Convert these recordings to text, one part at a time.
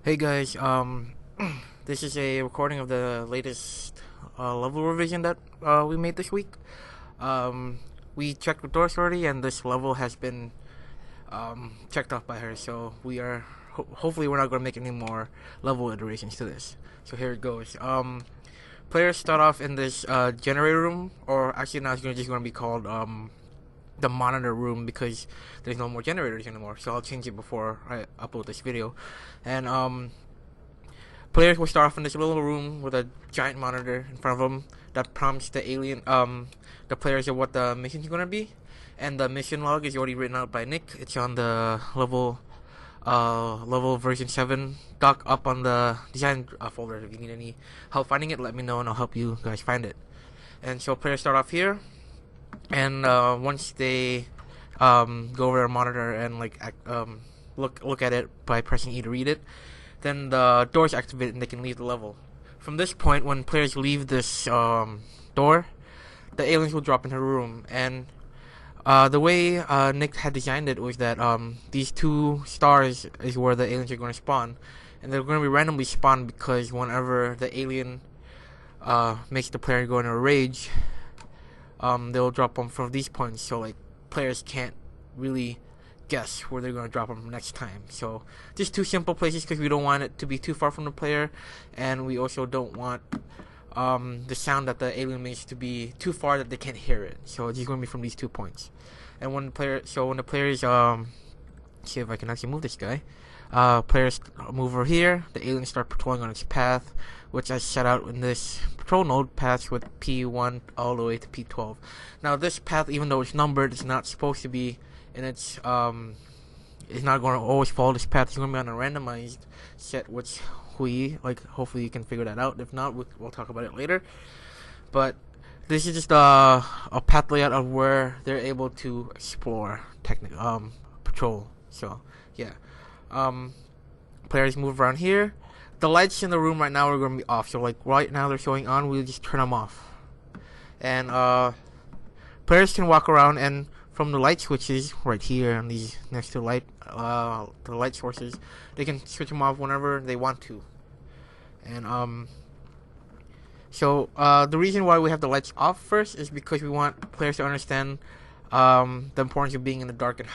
Hey guys, this is a recording of the latest level revision that we made this week. We checked the doors already, and this level has been checked off by her. So we are hopefully we're not going to make any more level iterations to this. So here it goes. Players start off in this generator room, or actually now it's just going to be called the monitor room because there's no more generators anymore. So I'll change it before I upload this video. And players will start off in this little room with a giant monitor in front of them that prompts the players of what the mission is gonna be. And the mission log is already written out by Nick. It's on the level version 7 doc up on the design folder. If you need any help finding it, let me know and I'll help you guys find it. And so players start off here, and once they go over their monitor and look at it by pressing E to read it, then the doors activate and they can leave the level. From this point, when players leave this door, the aliens will drop into the room. And the way Nick had designed it was that these two stars is where the aliens are going to spawn, and they're going to be randomly spawned because whenever the alien makes the player go into a rage, they'll drop them from these points, so like players can't really guess where they're going to drop them next time. So just two simple places because we don't want it to be too far from the player, and we also don't want the sound that the alien makes to be too far that they can't hear it. So it's just going to be from these 2 points. And when the players see if I can actually move this guy. Players move over here, the aliens start patrolling on its path, which I set out in this patrol node paths with P1 all the way to P12. Now this path, even though it's numbered, it's not supposed to be in its it's not going to always follow this path. It's going to be on a randomized set, which hopefully you can figure that out. If not, we'll talk about it later. But this is just a path layout of where they're able to explore patrol. So yeah. Players move around here. The lights in the room right now are going to be off. So like right now they're showing on, we'll just turn them off. And players can walk around, and from the light switches right here and these next to the light sources, they can switch them off whenever they want to. And so the reason why we have the lights off first is because we want players to understand the importance of being in the dark and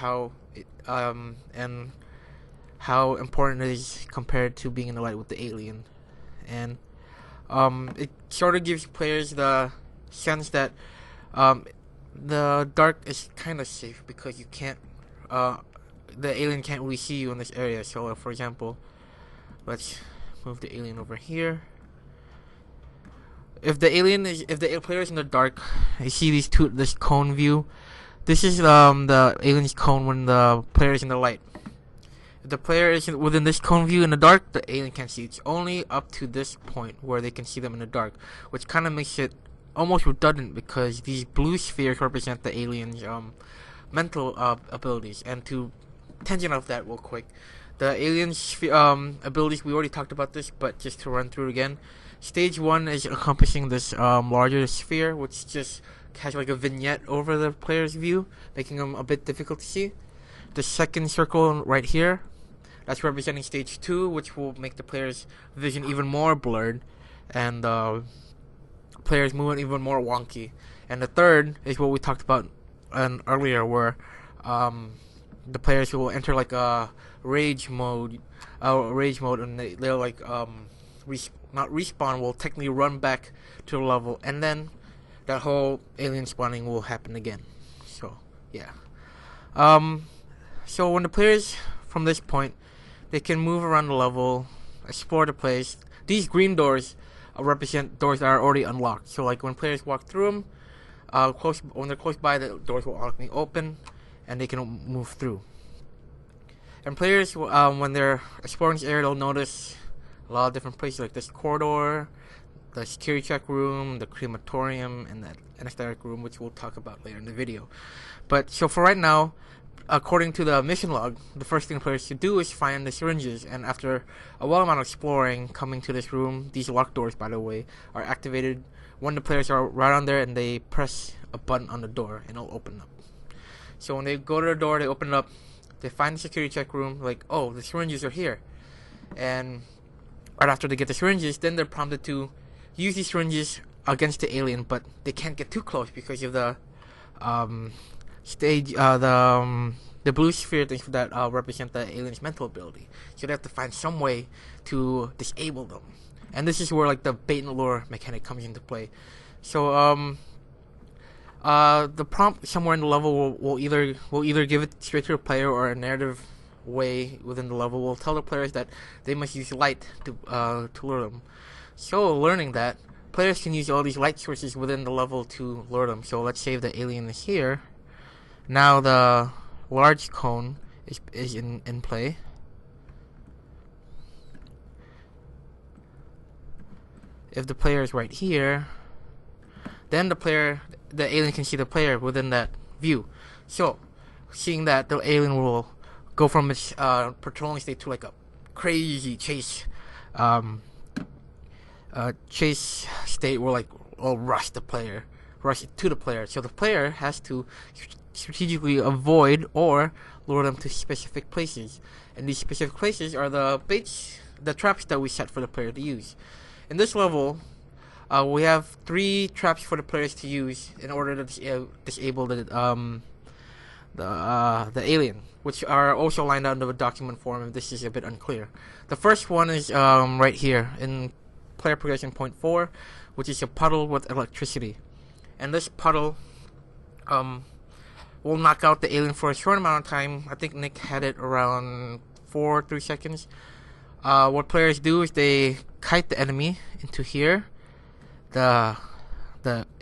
how important it is compared to being in the light with the alien. And it sort of gives players the sense that the dark is kind of safe because you can't the alien can't really see you in this area. So for example, let's move the alien over here. If the player is in the dark, you see this cone view. This is the alien's cone when the player is in the light. If the player is within this cone view in the dark, the alien can't see. It's only up to this point where they can see them in the dark, which kind of makes it almost redundant because these blue spheres represent the alien's mental abilities. And to tangent off that real quick, the alien's abilities, we already talked about this, but just to run through it again. Stage 1 is encompassing this larger sphere, which just has like a vignette over the player's view, making them a bit difficult to see. The second circle right here, that's representing stage 2, which will make the player's vision even more blurred and players moving even more wonky. And the third is what we talked about earlier, where the players will enter like a rage mode, and they'll like not respawn, will technically run back to the level, and then that whole alien spawning will happen again. So yeah. So when the players from this point, they can move around the level, explore the place. These green doors represent doors that are already unlocked. So like when players walk through them, when they're close by, the doors will automatically open, and they can move through. And players, when they're exploring this area, they'll notice a lot of different places, like this corridor, the security check room, the crematorium, and the anesthetic room, which we'll talk about later in the video. But so for right now, according to the mission log, the first thing players should do is find the syringes, and after a well amount of exploring, coming to this room, these locked doors, by the way, are activated when the players are right on there and they press a button on the door, and it'll open up. So when they go to the door, they open it up, they find the security check room, like, oh, the syringes are here. and right after they get the syringes, then they're prompted to use these syringes against the alien, but they can't get too close because of the stage, the blue sphere things that represent the alien's mental ability. So they have to find some way to disable them, and this is where like the bait and lure mechanic comes into play. So the prompt somewhere in the level will either give it straight to the player, or a narrative way within the level will tell the players that they must use light to lure them. So learning that, players can use all these light sources within the level to lure them. So let's say the alien is here. Now the large cone is in play. If the player is right here, then the alien can see the player within that view. So seeing that, the alien will go from its patrolling state to like a crazy chase state where like will rush to the player. So the player has to strategically avoid or lure them to specific places, and these specific places are the baits, the traps that we set for the player to use. In this level, we have 3 traps for the players to use in order to disable the alien, which are also lined out in the document form, and this is a bit unclear. The first one is right here in player progression point 4, which is a puddle with electricity, and this puddle will knock out the alien for a short amount of time. I think Nick had it around 3 seconds. What players do is they kite the enemy into here. The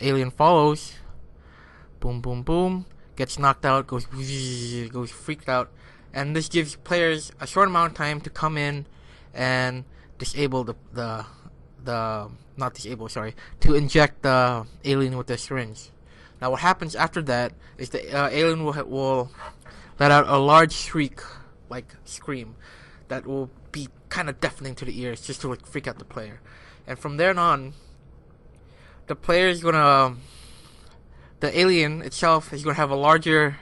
alien follows. Boom, boom, boom. Gets knocked out. Goes freaked out. And this gives players a short amount of time to come in and disable to inject the alien with the syringe. Now what happens after that is the alien will let out a large shriek, like scream, that will be kind of deafening to the ears, just to like freak out the player. And from there on, the player is gonna, the alien itself is gonna have a larger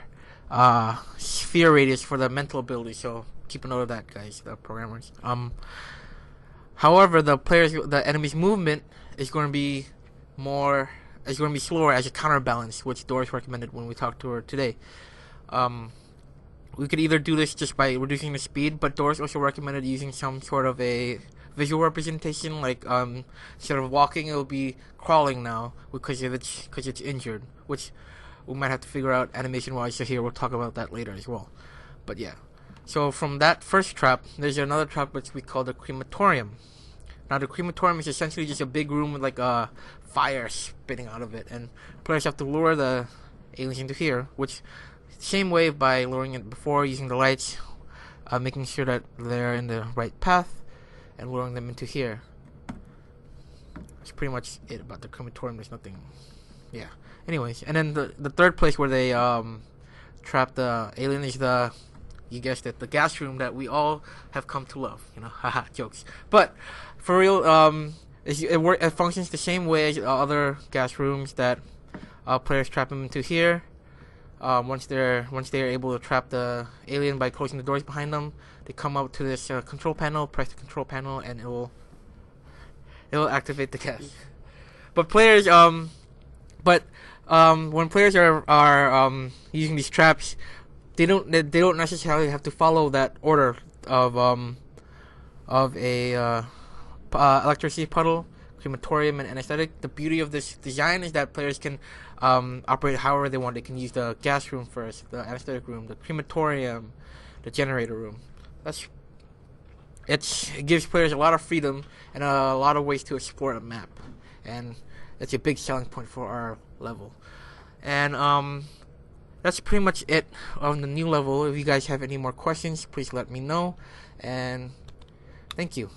sphere radius for the mental ability. So keep a note of that, guys, the programmers. However, the enemy's movement is going to be slower as a counterbalance, which Doris recommended when we talked to her today. We could either do this just by reducing the speed, but Doris also recommended using some sort of a visual representation, like instead of walking, it will be crawling now because it's injured, which we might have to figure out animation-wise. So here we'll talk about that later as well. But yeah, so from that first trap, there's another trap which we call the crematorium. Now the crematorium is essentially just a big room with like a fire spitting out of it, and players have to lure the aliens into here, which same way by luring it before using the lights, making sure that they're in the right path, and luring them into here. That's pretty much it about the crematorium. There's nothing, yeah. Anyways, and then the third place where they trap the alien is you guessed it, the gas room that we all have come to love. You know, haha, jokes. But for real, it functions the same way as other gas rooms that players trap them into here. Once they're able to trap the alien by closing the doors behind them, they come up to this control panel, press the control panel, and it will activate the gas. But players, when players are using these traps, they don't necessarily have to follow that order of a electricity puddle, crematorium, and anesthetic. The beauty of this design is that players can operate however they want. They can use the gas room first, the anesthetic room, the crematorium, the generator room. It gives players a lot of freedom and a lot of ways to explore a map, and that's a big selling point for our level. And that's pretty much it on the new level. If you guys have any more questions, please let me know, and thank you.